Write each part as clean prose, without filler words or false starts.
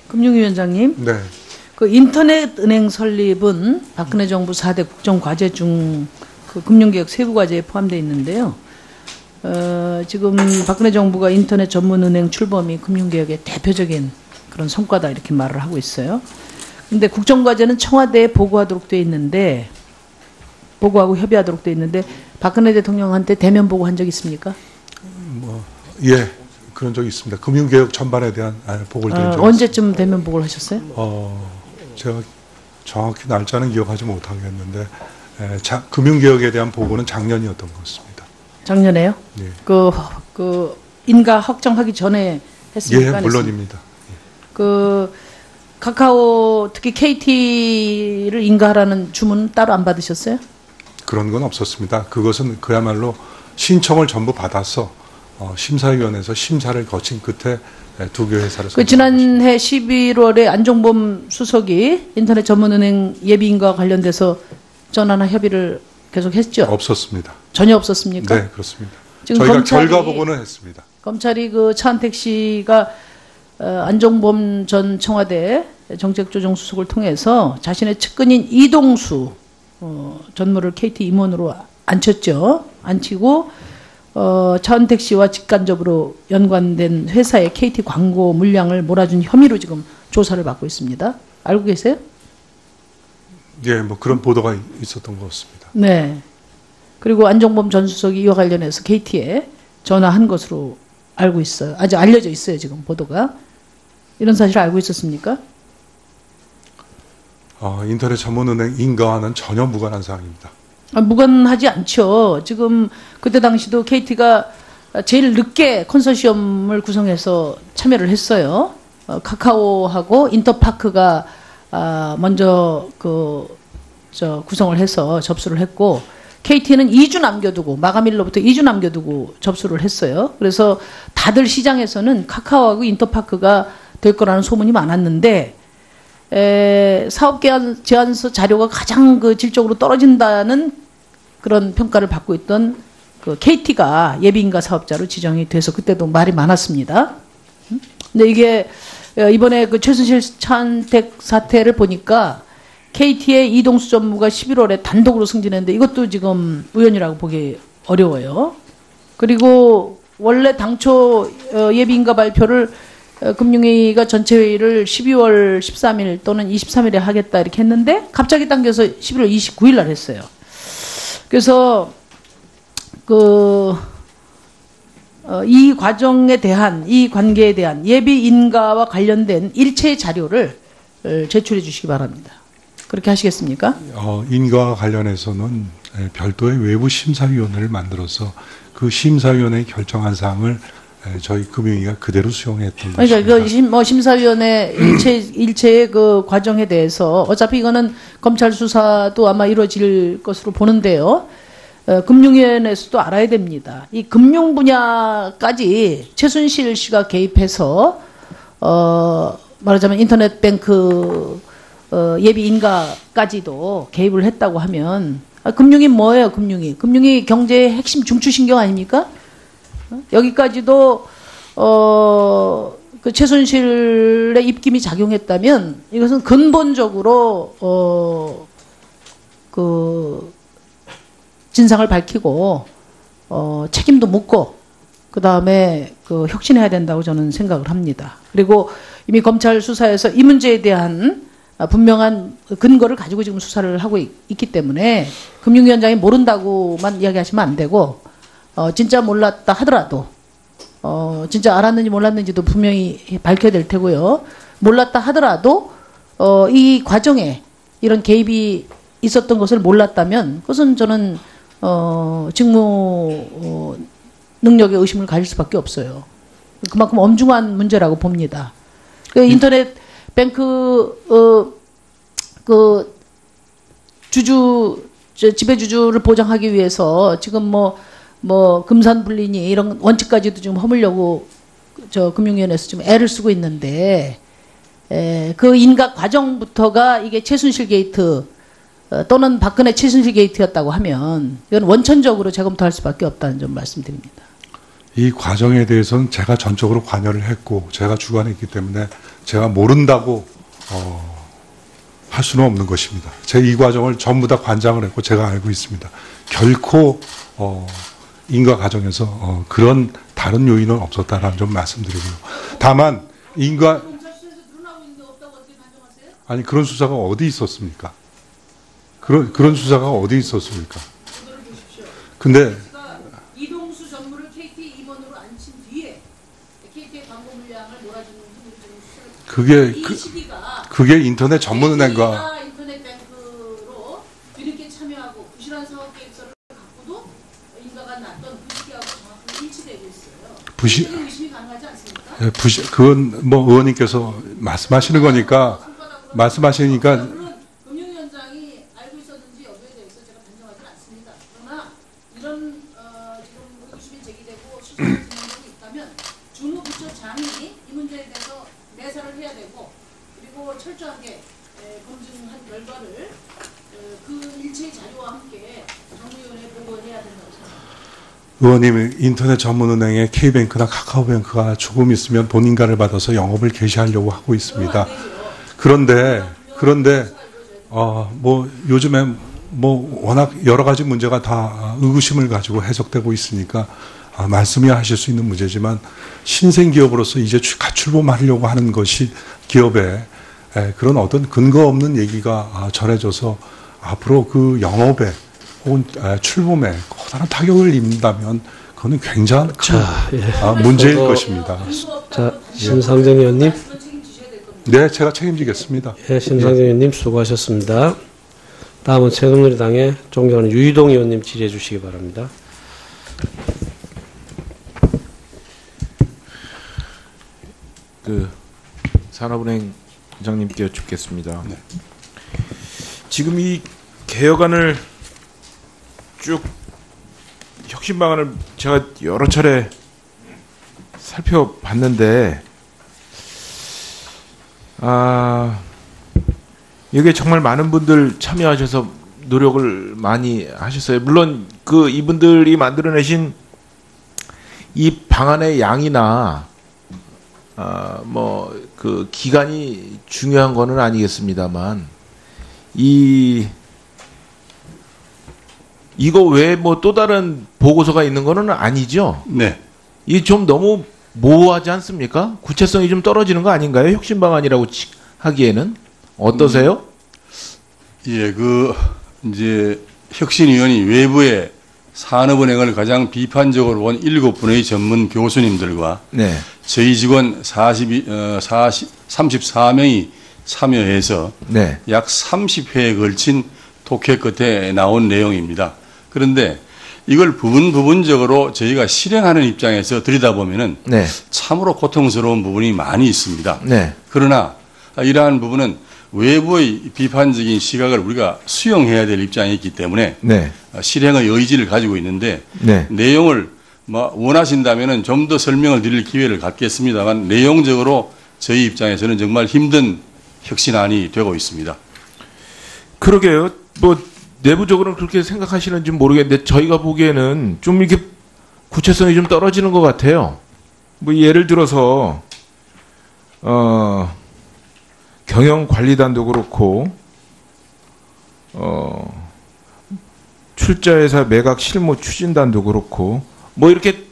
금융위원장님, 네. 그 인터넷 은행 설립은 박근혜 정부 4대 국정과제 중 그 금융개혁 세부과제에 포함되어 있는데요. 지금 박근혜 정부가 인터넷 전문 은행 출범이 금융개혁의 대표적인 그런 성과다 이렇게 말을 하고 있어요. 근데 국정과제는 청와대에 보고하도록 돼 있는데, 보고하고 협의하도록 돼 있는데, 박근혜 대통령한테 대면 보고한 적 있습니까? 예, 그런 적이 있습니다. 금융개혁 전반에 대한 보고를 드린 적이 있습니다. 언제쯤 대면 보고를 하셨어요? 제가 정확히 날짜는 기억하지 못하겠는데, 금융개혁에 대한 보고는 작년이었던 것 같습니다. 작년에요? 예. 그 인가 확정하기 전에 했습니까? 예, 물론입니다. 그 카카오 특히 KT를 인가하라는 주문 따로 안 받으셨어요? 그런 건 없었습니다. 그것은 그야말로 신청을 전부 받아서 심사위원회에서 심사를 거친 끝에 두 개 회사를 그 지난해 11월에 안종범 수석이 인터넷 전문은행 예비인가와 관련돼서 전화나 협의를 계속 했죠? 없었습니다. 전혀 없었습니까? 네, 그렇습니다. 지금 저희가 결과 보고는 했습니다. 검찰이 그 차은택 씨가 안종범 전 청와대 정책조정수석을 통해서 자신의 측근인 이동수 전무를 KT 임원으로 앉혔죠. 앉히고 차은택 씨와 직간접으로 연관된 회사의 KT 광고 물량을 몰아준 혐의로 지금 조사를 받고 있습니다. 알고 계세요? 예, 뭐 그런 보도가 있었던 것 같습니다. 네. 그리고 안종범 전 수석이 이와 관련해서 KT에 전화한 것으로 알고 있어요. 아직 알려져 있어요, 지금 보도가. 이런 사실을 알고 있었습니까? 인터넷 전문은행 인가와는 전혀 무관한 사항입니다. 무관하지 않죠. 지금 그때 당시도 KT가 제일 늦게 컨소시엄을 구성해서 참여를 했어요. 카카오하고 인터파크가 먼저 구성을 해서 접수를 했고, KT는 2주 남겨두고, 마감일로부터 2주 남겨두고 접수를 했어요. 그래서 다들 시장에서는 카카오하고 인터파크가 될 거라는 소문이 많았는데, 사업 제안서 자료가 가장 질적으로 떨어진다는 그런 평가를 받고 있던 그 KT가 예비인가 사업자로 지정이 돼서 그때도 말이 많았습니다. 근데 이게 이번에 그 최순실 차은택 사태를 보니까 KT의 이동수 전무가 11월에 단독으로 승진했는데 이것도 지금 우연이라고 보기 어려워요. 그리고 원래 당초 예비인가 발표를 금융위가 전체 회의를 12월 13일 또는 23일에 하겠다 이렇게 했는데 갑자기 당겨서 11월 29일 날 했어요. 그래서 이 과정에 대한, 이 관계에 대한 예비 인가와 관련된 일체의 자료를 제출해 주시기 바랍니다. 그렇게 하시겠습니까? 인가와 관련해서는 별도의 외부 심사위원회를 만들어서 그 심사위원회의 결정한 사항을 저희 금융위가 그대로 수용했던 것입니다. 그러니까 그 심사위원회 일체의 그 과정에 대해서 어차피 이거는 검찰 수사도 아마 이루어질 것으로 보는데요. 금융위원회에서도 알아야 됩니다. 이 금융 분야까지 최순실 씨가 개입해서 말하자면 인터넷 뱅크 예비 인가까지도 개입을 했다고 하면 금융이 뭐예요? 금융이 경제의 핵심 중추신경 아닙니까? 여기까지도 그 최순실의 입김이 작용했다면 이것은 근본적으로 그 진상을 밝히고 책임도 묻고 그 다음에 그 혁신해야 된다고 저는 생각을 합니다. 그리고 이미 검찰 수사에서 이 문제에 대한 분명한 근거를 가지고 지금 수사를 하고 있기 때문에 금융위원장이 모른다고만 이야기하시면 안 되고 진짜 몰랐다 하더라도 진짜 알았는지 몰랐는지도 분명히 밝혀야 될 테고요. 몰랐다 하더라도 이 과정에 이런 개입이 있었던 것을 몰랐다면 그것은 저는 직무 능력에 의심을 가질 수밖에 없어요. 그만큼 엄중한 문제라고 봅니다. 그 인터넷 뱅크 그 지배주주를 보장하기 위해서 지금 뭐 금산분리니 이런 원칙까지도 지금 허물려고 저 금융위원회에서 지금 애를 쓰고 있는데 그 인가 과정부터가 이게 최순실 게이트 또는 박근혜 최순실 게이트였다고 하면 이건 원천적으로 재검토할 수밖에 없다는 점 말씀드립니다. 이 과정에 대해서는 제가 전적으로 관여를 했고 제가 주관했기 때문에 제가 모른다고 할 수는 없는 것입니다. 제 이 과정을 전부 다 관장을 했고 제가 알고 있습니다. 결코 인가 과정에서 그런 다른 요인은 없었다라는 점 말씀드리고요. 다만 인가 아니 그런 수사가 어디 있었습니까? 그런 수사가 어디 있었습니까? 근데 이동수 전무를 KT 임원으로 앉힌 뒤에 KT의 광고 물량을 몰아주는 그게 인터넷 전문은행과 인터넷 뱅크로 뒤늦게 참여하고 부실한 사업 계획서를 갖고도 인가가 났던 그 시기하고 정확하게 일치되고 있어요. 의심이 가능하지 않습니까? 그건 뭐 의원님께서 말씀하시는 거니까 말씀하시니까 금융위원장이 알고 있었는지 여부에 대해서 제가 단정하지 않습니다. 그러나 이런 지금 의구심이 제기되고 수사가 진행되고 있다면 주무부처장이 이 문제에 대해서 내사를 해야 되고 그리고 철저하게 검증한 결과를 그 일체의 자료와 함께 정무위원회에 보고해야 된다고 생각합니다. 의원님, 인터넷 전문은행의 K뱅크나 카카오뱅크가 조금 있으면 본인가를 받아서 영업을 개시하려고 하고 있습니다. 그런데 뭐 요즘에 뭐 워낙 여러 가지 문제가 다 의구심을 가지고 해석되고 있으니까 말씀하실 수 있는 문제지만 신생 기업으로서 이제 가출범하려고 하는 것이 기업에 그런 어떤 근거 없는 얘기가 전해져서 앞으로 그 영업에 혹은 출범에 커다란 타격을 입는다면 그거는 굉장한 문제일 것입니다. 자, 심상정 의원님. 네, 제가 책임지겠습니다. 예, 심상정 의원님 수고하셨습니다. 다음은 새누리당의 존경하는 유희동 의원님 질의해 주시기 바랍니다. 산업은행 원장님께 여쭙겠습니다. 네. 지금 이 개혁안을 쭉 혁신 방안을 제가 여러 차례 살펴봤는데 여기에 정말 많은 분들 참여하셔서 노력을 많이 하셨어요. 물론 이분들이 만들어내신 이 방안의 양이나 기간이 중요한 거는 아니겠습니다만 이거 외에 뭐 또 다른 보고서가 있는 거는 아니죠? 네. 이 좀 너무 모호하지 않습니까? 구체성이 좀 떨어지는 거 아닌가요? 혁신 방안이라고 하기에는 어떠세요? 예, 이제 혁신위원이 외부의 산업은행을 가장 비판적으로 본 7분의 전문 교수님들과 네. 저희 직원 34명이 참여해서 네. 약 30회에 걸친 독해 끝에 나온 내용입니다. 그런데 이걸 부분적으로 저희가 실행하는 입장에서 들여다보면은 네. 참으로 고통스러운 부분이 많이 있습니다. 네. 그러나 이러한 부분은 외부의 비판적인 시각을 우리가 수용해야 될 입장이 있기 때문에 네. 실행의 의지를 가지고 있는데 네. 내용을 원하신다면은 좀 더 설명을 드릴 기회를 갖겠습니다만 내용적으로 저희 입장에서는 정말 힘든 혁신안이 되고 있습니다. 그러게요. 내부적으로는 그렇게 생각하시는지 모르겠는데 저희가 보기에는 좀 이렇게 구체성이 좀 떨어지는 것 같아요. 예를 들어서 경영관리단도 그렇고 출자회사 매각 실무 추진단도 그렇고 이렇게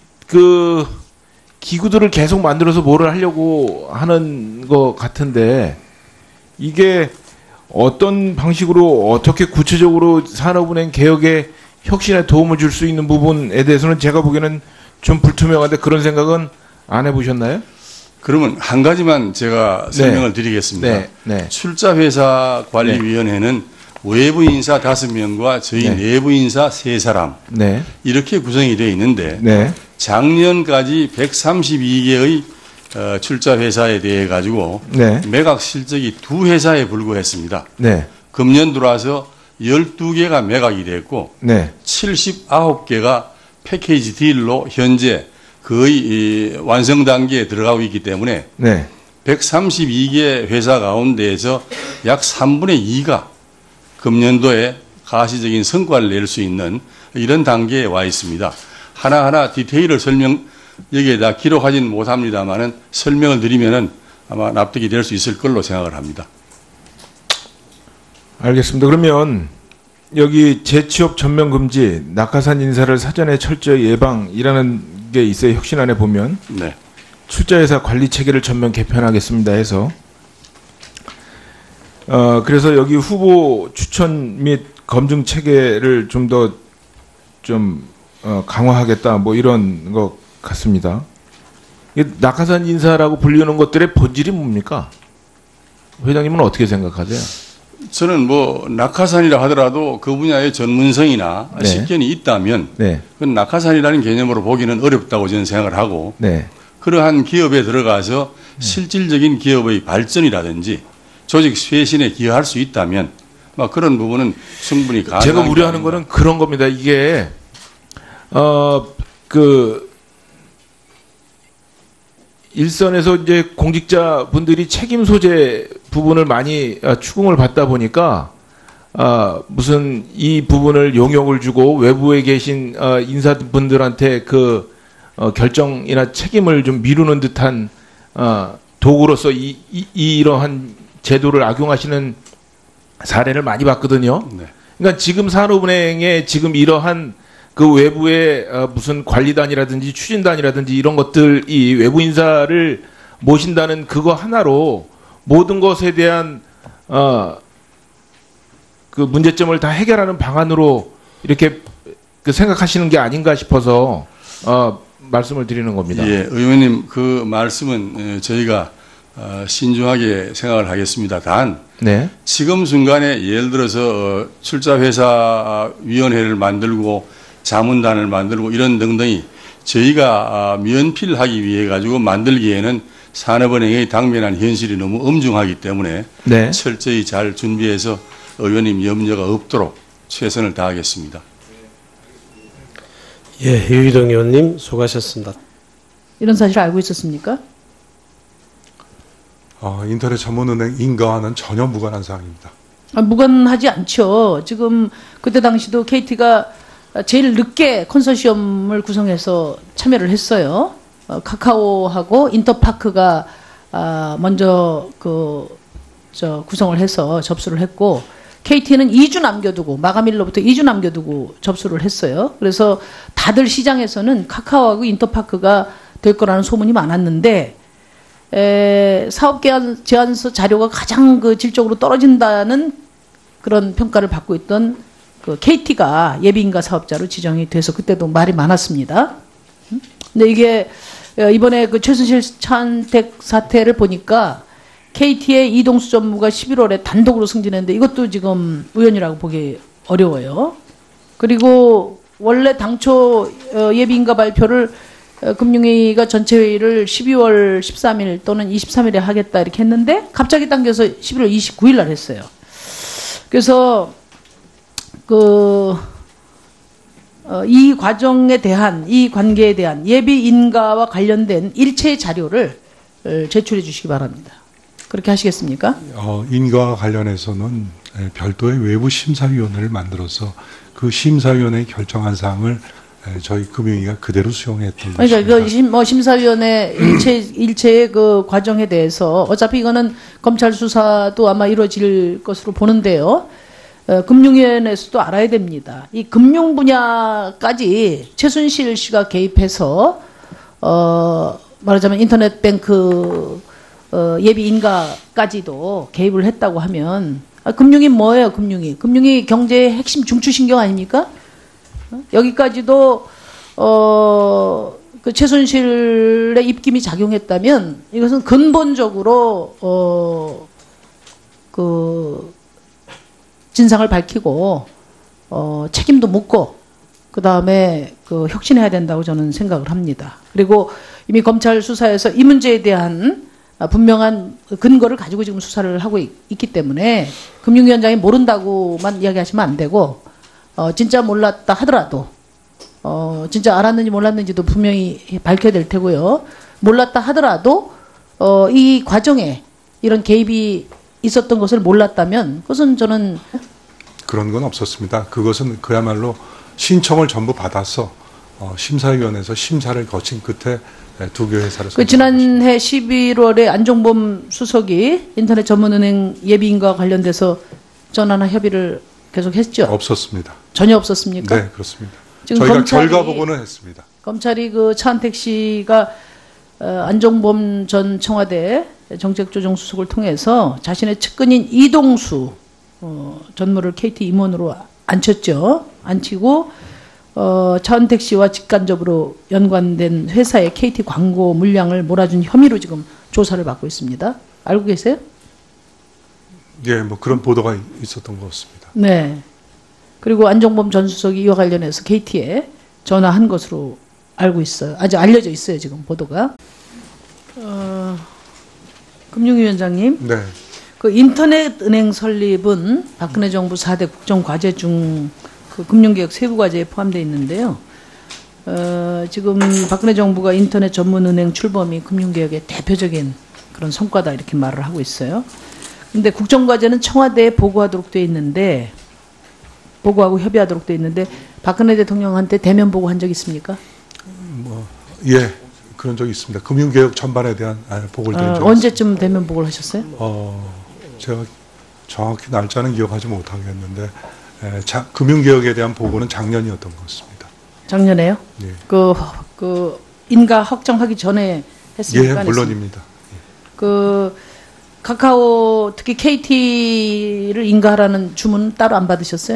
기구들을 계속 만들어서 뭐를 하려고 하는 것 같은데 이게 어떤 방식으로 어떻게 구체적으로 산업은행 개혁에 혁신에 도움을 줄 수 있는 부분에 대해서는 제가 보기에는 좀 불투명한데 그런 생각은 안 해보셨나요? 그러면 한 가지만 제가 설명을 드리겠습니다. 네. 네. 출자회사 관리위원회는 외부 인사 5명과 저희 내부 인사 3사람 네. 이렇게 구성이 되어 있는데 네. 작년까지 132개의 출자회사에 대해 가지고 네. 매각 실적이 2회사에 불과했습니다. 네. 금년 들어와서 12개가 매각이 됐고 네. 79개가 패키지 딜로 현재 거의 완성 단계에 들어가고 있기 때문에 네. 132개 회사 가운데에서 약 3분의 2가 금년도에 가시적인 성과를 낼 수 있는 이런 단계에 와 있습니다. 하나하나 디테일을 여기에다 기록하지는 못합니다만은 설명을 드리면은 아마 납득이 될 수 있을 걸로 생각을 합니다. 알겠습니다. 그러면 여기 재취업 전면 금지, 낙하산 인사를 사전에 철저히 예방이라는 게 있어요. 혁신안에 보면 네. 출자회사 관리 체계를 전면 개편하겠습니다 해서 그래서 여기 후보 추천 및 검증 체계를 좀 더 강화하겠다 뭐 이런 것 같습니다. 이 낙하산 인사라고 불리는 것들의 본질이 뭡니까? 회장님은 어떻게 생각하세요? 저는 뭐 낙하산이라 하더라도 그 분야의 전문성이나 네. 식견이 있다면 네, 그건 낙하산이라는 개념으로 보기는 어렵다고 저는 생각을 하고 네, 그러한 기업에 들어가서 실질적인 기업의 발전이라든지 조직 쇄신에 기여할 수 있다면 막 그런 부분은 충분히 가능한 제가 우려하는 게 아닌가. 거는 그런 겁니다. 이게 일선에서 이제 공직자 분들이 책임 소재 부분을 많이 추궁을 받다 보니까 무슨 이 부분을 용역을 주고 외부에 계신 인사분들한테 그 결정이나 책임을 좀 미루는 듯한 도구로서 이러한 제도를 악용하시는 사례를 많이 봤거든요. 네. 그러니까 지금 산업은행에 지금 이러한 그 외부의 무슨 관리단이라든지 추진단이라든지 이런 것들이 외부 인사를 모신다는 그거 하나로 모든 것에 대한 그 문제점을 다 해결하는 방안으로 이렇게 그 생각하시는 게 아닌가 싶어서 말씀을 드리는 겁니다. 예, 의원님 그 말씀은 저희가 신중하게 생각을 하겠습니다. 단 네. 지금 순간에 예를 들어서 출자회사 위원회를 만들고 자문단을 만들고 이런 등등이 저희가 면필하기 위해 가지고 만들기에는 산업은행의 당면한 현실이 너무 엄중하기 때문에 네. 철저히 잘 준비해서 의원님 염려가 없도록 최선을 다하겠습니다. 예, 유희동 의원님 수고하셨습니다. 이런 사실 알고 있었습니까? 인터넷 전문은행 인가와는 전혀 무관한 사항입니다. 무관하지 않죠. 지금 그때 당시도 KT가 제일 늦게 컨소시엄을 구성해서 참여를 했어요. 카카오하고 인터파크가 먼저 구성을 해서 접수를 했고 KT는 2주 남겨두고 마감일로부터 2주 남겨두고 접수를 했어요. 그래서 다들 시장에서는 카카오하고 인터파크가 될 거라는 소문이 많았는데 사업 제안서 자료가 가장 그 질적으로 떨어진다는 그런 평가를 받고 있던 그 KT가 예비인가 사업자로 지정이 돼서 그때도 말이 많았습니다. 근데 이게 이번에 그 최순실 차은택 사태를 보니까 KT의 이동수 전무가 11월에 단독으로 승진했는데 이것도 지금 우연이라고 보기 어려워요. 그리고 원래 당초 예비인가 발표를 금융위가 전체 회의를 12월 13일 또는 23일에 하겠다 이렇게 했는데 갑자기 당겨서 11월 29일 날 했어요. 그래서 이 과정에 대한 이 관계에 대한 예비 인가와 관련된 일체의 자료를 제출해 주시기 바랍니다. 그렇게 하시겠습니까? 인가와 관련해서는 별도의 외부 심사위원회를 만들어서 그 심사위원회의 결정한 사항을 저희 금융위가 그대로 수용했던 것입니다. 그러니까 심사위원회 일체의 그 과정에 대해서 어차피 이거는 검찰 수사도 아마 이루어질 것으로 보는데요. 금융위원회에서도 알아야 됩니다. 이 금융 분야까지 최순실 씨가 개입해서 말하자면 인터넷 뱅크 예비 인가까지도 개입을 했다고 하면 금융이 뭐예요? 금융이 경제의 핵심 중추신경 아닙니까? 여기까지도 그 최순실의 입김이 작용했다면 이것은 근본적으로 그 진상을 밝히고 책임도 묻고 그 다음에 그 혁신해야 된다고 저는 생각을 합니다. 그리고 이미 검찰 수사에서 이 문제에 대한 분명한 근거를 가지고 지금 수사를 하고 있기 때문에 금융위원장이 모른다고만 이야기하시면 안 되고 진짜 몰랐다 하더라도 진짜 알았는지 몰랐는지도 분명히 밝혀야 될 테고요. 몰랐다 하더라도 이 과정에 이런 개입이 있었던 것을 몰랐다면 그것은 저는 그런 건 없었습니다. 그것은 그야말로 신청을 전부 받아서 심사위원회에서 심사를 거친 끝에 두 개 회사를 그 지난해 11월에 안종범 수석이 인터넷 전문은행 예비인가와 관련돼서 전화나 협의를 계속 했죠? 없었습니다. 전혀 없었습니까? 네, 그렇습니다. 지금 저희가 검찰이- 결과 보고는 했습니다. 검찰이 그 차은택 씨가 안종범 전 청와대 정책조정수석을 통해서 자신의 측근인 이동수 전무를 KT 임원으로 앉혔죠. 앉히고 차은택 씨와 직간접으로 연관된 회사의 KT 광고 물량을 몰아준 혐의로 지금 조사를 받고 있습니다. 알고 계세요? 예, 뭐 그런 보도가 있었던 것 같습니다. 네. 그리고 안종범 전 수석이 이와 관련해서 KT에 전화한 것으로 알고 있어요. 아직 알려져 있어요, 지금 보도가. 금융위원장님, 네. 그 인터넷 은행 설립은 박근혜 정부 4대 국정과제 중 그 금융개혁 세부과제에 포함되어 있는데요. 지금 박근혜 정부가 인터넷 전문은행 출범이 금융개혁의 대표적인 그런 성과다 이렇게 말을 하고 있어요. 근데 국정과제는 청와대에 보고하도록 돼 있는데, 보고하고 협의하도록 돼 있는데, 박근혜 대통령한테 대면 보고한 적 있습니까? 예, 그런 적이 있습니다. 금융개혁 전반에 대한 보고를 드린 적이 언제쯤 대면 보고를 하셨어요? 제가 정확히 날짜는 기억하지 못하겠는데 금융개혁에 대한 보고는 작년이었던 것 같습니다. 작년에요? 예, 그 인가 확정하기 전에 했습니까? 예, 물론입니다. 그 카카오 특히 KT를 인가하라는 주문 따로 안 받으셨어요?